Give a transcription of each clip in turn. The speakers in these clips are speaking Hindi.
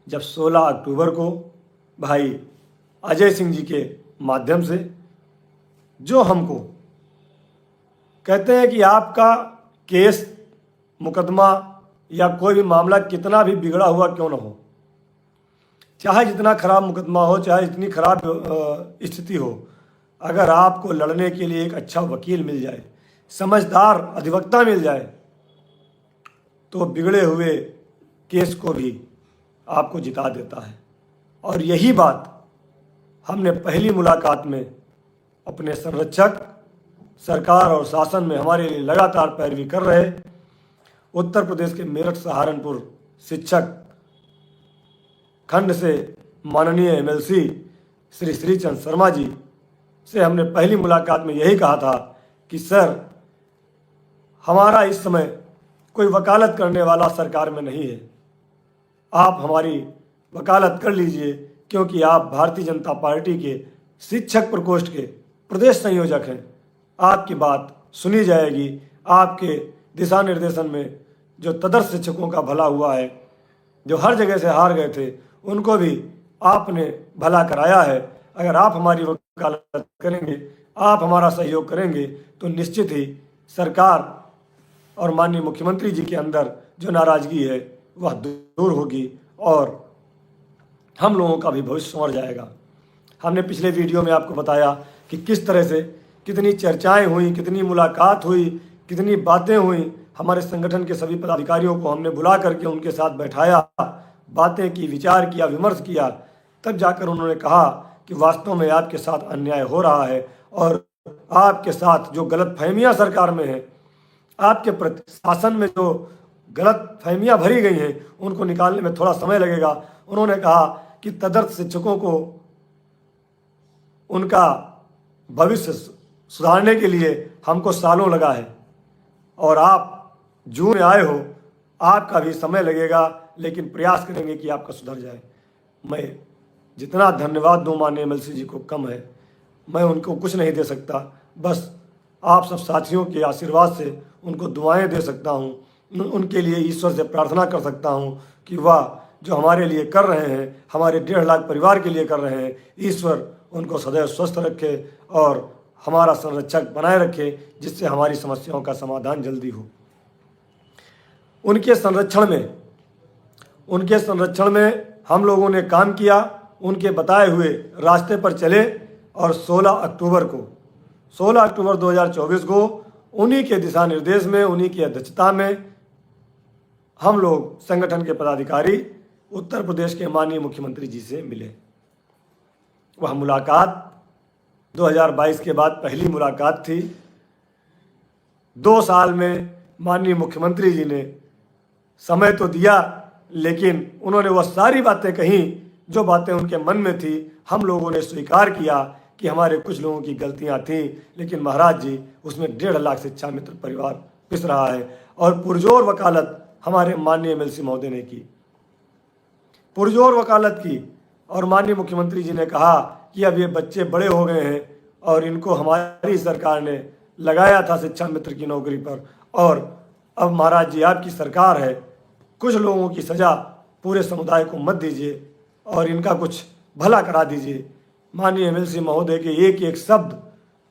जब 16 अक्टूबर को भाई अजय सिंह जी के माध्यम से जो हमको कहते हैं कि आपका केस मुकदमा या कोई भी मामला कितना भी बिगड़ा हुआ क्यों ना हो, चाहे जितना खराब मुकदमा हो, चाहे जितनी खराब स्थिति हो, अगर आपको लड़ने के लिए एक अच्छा वकील मिल जाए, समझदार अधिवक्ता मिल जाए, तो बिगड़े हुए केस को भी आपको जिता देता है। और यही बात हमने पहली मुलाकात में अपने संरक्षक सरकार और शासन में हमारे लिए लगातार पैरवी कर रहे उत्तर प्रदेश के मेरठ सहारनपुर शिक्षक खंड से माननीय एमएलसी श्री श्रीचंद शर्मा जी से हमने पहली मुलाकात में यही कहा था कि सर, हमारा इस समय कोई वकालत करने वाला सरकार में नहीं है, आप हमारी वकालत कर लीजिए, क्योंकि आप भारतीय जनता पार्टी के शिक्षक प्रकोष्ठ के प्रदेश संयोजक हैं। आपकी बात सुनी जाएगी। आपके दिशा निर्देशन में जो तदर्थ शिक्षकों का भला हुआ है, जो हर जगह से हार गए थे, उनको भी आपने भला कराया है। अगर आप हमारी वकालत करेंगे, आप हमारा सहयोग करेंगे, तो निश्चित ही सरकार और माननीय मुख्यमंत्री जी के अंदर जो नाराजगी है वह दूर होगी और हम लोगों का भी भविष्य संवर जाएगा। हमने पिछले वीडियो में आपको बताया कि किस तरह से कितनी चर्चाएं हुई, कितनी मुलाकात हुई, कितनी बातें हुई। हमारे संगठन के सभी पदाधिकारियों को हमने बुला करके उनके साथ बैठाया, बातें की, विचार किया, विमर्श किया। तब जाकर उन्होंने कहा कि वास्तव में आपके साथ अन्याय हो रहा है और आपके साथ जो गलत फहमियाँ सरकार में हैं, आपके प्रति शासन में जो गलत फहमियाँ भरी गई हैं, उनको निकालने में थोड़ा समय लगेगा। उन्होंने कहा कि तदर्थ शिक्षकों को उनका भविष्य सुधारने के लिए हमको सालों लगा है और आप जून में आए हो, आपका भी समय लगेगा, लेकिन प्रयास करेंगे कि आपका सुधर जाए। मैं जितना धन्यवाद दूँ माननीय एमएलसी जी को कम है। मैं उनको कुछ नहीं दे सकता, बस आप सब साथियों के आशीर्वाद से उनको दुआएं दे सकता हूँ। उनके लिए ईश्वर से प्रार्थना कर सकता हूँ कि वह जो हमारे लिए कर रहे हैं, हमारे 1.5 लाख परिवार के लिए कर रहे हैं, ईश्वर उनको सदैव स्वस्थ रखे और हमारा संरक्षक बनाए रखे, जिससे हमारी समस्याओं का समाधान जल्दी हो। उनके संरक्षण में हम लोगों ने काम किया, उनके बताए हुए रास्ते पर चले और 16 अक्टूबर 2024 को उन्हीं के दिशा निर्देश में, उन्हीं की अध्यक्षता में हम लोग संगठन के पदाधिकारी उत्तर प्रदेश के माननीय मुख्यमंत्री जी से मिले। वह मुलाकात 2022 के बाद पहली मुलाकात थी। 2 साल में माननीय मुख्यमंत्री जी ने समय तो दिया, लेकिन उन्होंने वह सारी बातें कहीं जो बातें उनके मन में थी। हम लोगों ने स्वीकार किया कि हमारे कुछ लोगों की गलतियां थीं, लेकिन महाराज जी उसमें 1.5 लाख शिक्षा मित्र परिवार पिस रहा है और पुरजोर वकालत हमारे माननीय एमएलसी महोदय ने की, पुरजोर वकालत की। और माननीय मुख्यमंत्री जी ने कहा कि अब ये बच्चे बड़े हो गए हैं और इनको हमारी सरकार ने लगाया था शिक्षा मित्र की नौकरी पर, और अब महाराज जी आपकी सरकार है, कुछ लोगों की सज़ा पूरे समुदाय को मत दीजिए और इनका कुछ भला करा दीजिए। माननीय एमएलसी महोदय के एक एक शब्द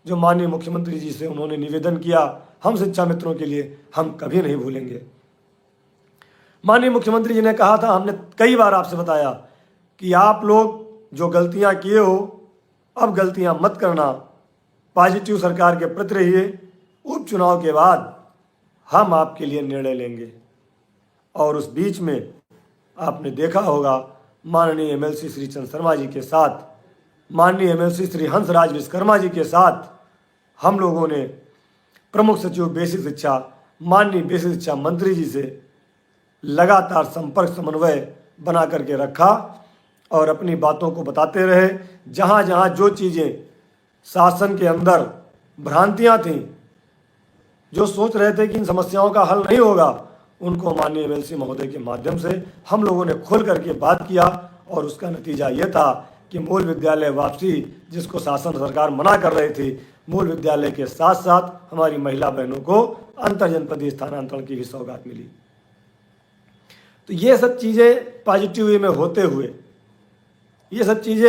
जो माननीय मुख्यमंत्री जी से उन्होंने निवेदन किया हम शिक्षा मित्रों के लिए, हम कभी नहीं भूलेंगे। माननीय मुख्यमंत्री जी ने कहा था, हमने कई बार आपसे बताया कि आप लोग जो गलतियां किए हो, अब गलतियां मत करना, पॉजिटिव सरकार के प्रति रहिए। उपचुनाव के बाद हम आपके लिए निर्णय लेंगे। और उस बीच में आपने देखा होगा माननीय एमएलसी श्री चंद शर्मा जी के साथ, माननीय एमएलसी श्री हंसराज विश्वकर्मा जी के साथ हम लोगों ने प्रमुख सचिव बेसिक शिक्षा माननीय बेसिक शिक्षा मंत्री जी से लगातार संपर्क समन्वय बना करके रखा और अपनी बातों को बताते रहे। जहाँ जहाँ जो चीज़ें शासन के अंदर भ्रांतियाँ थीं, जो सोच रहे थे कि इन समस्याओं का हल नहीं होगा, उनको माननीय एमएलसी महोदय के माध्यम से हम लोगों ने खुल करके बात किया और उसका नतीजा ये था कि मूल विद्यालय वापसी, जिसको शासन सरकार मना कर रही थी, मूल विद्यालय के साथ साथ हमारी महिला बहनों को अंतर जनपदीय स्थानांतरण की भी सौगात मिली। तो ये सब चीज़ें पॉजिटिव वे में होते हुए ये सब चीज़ें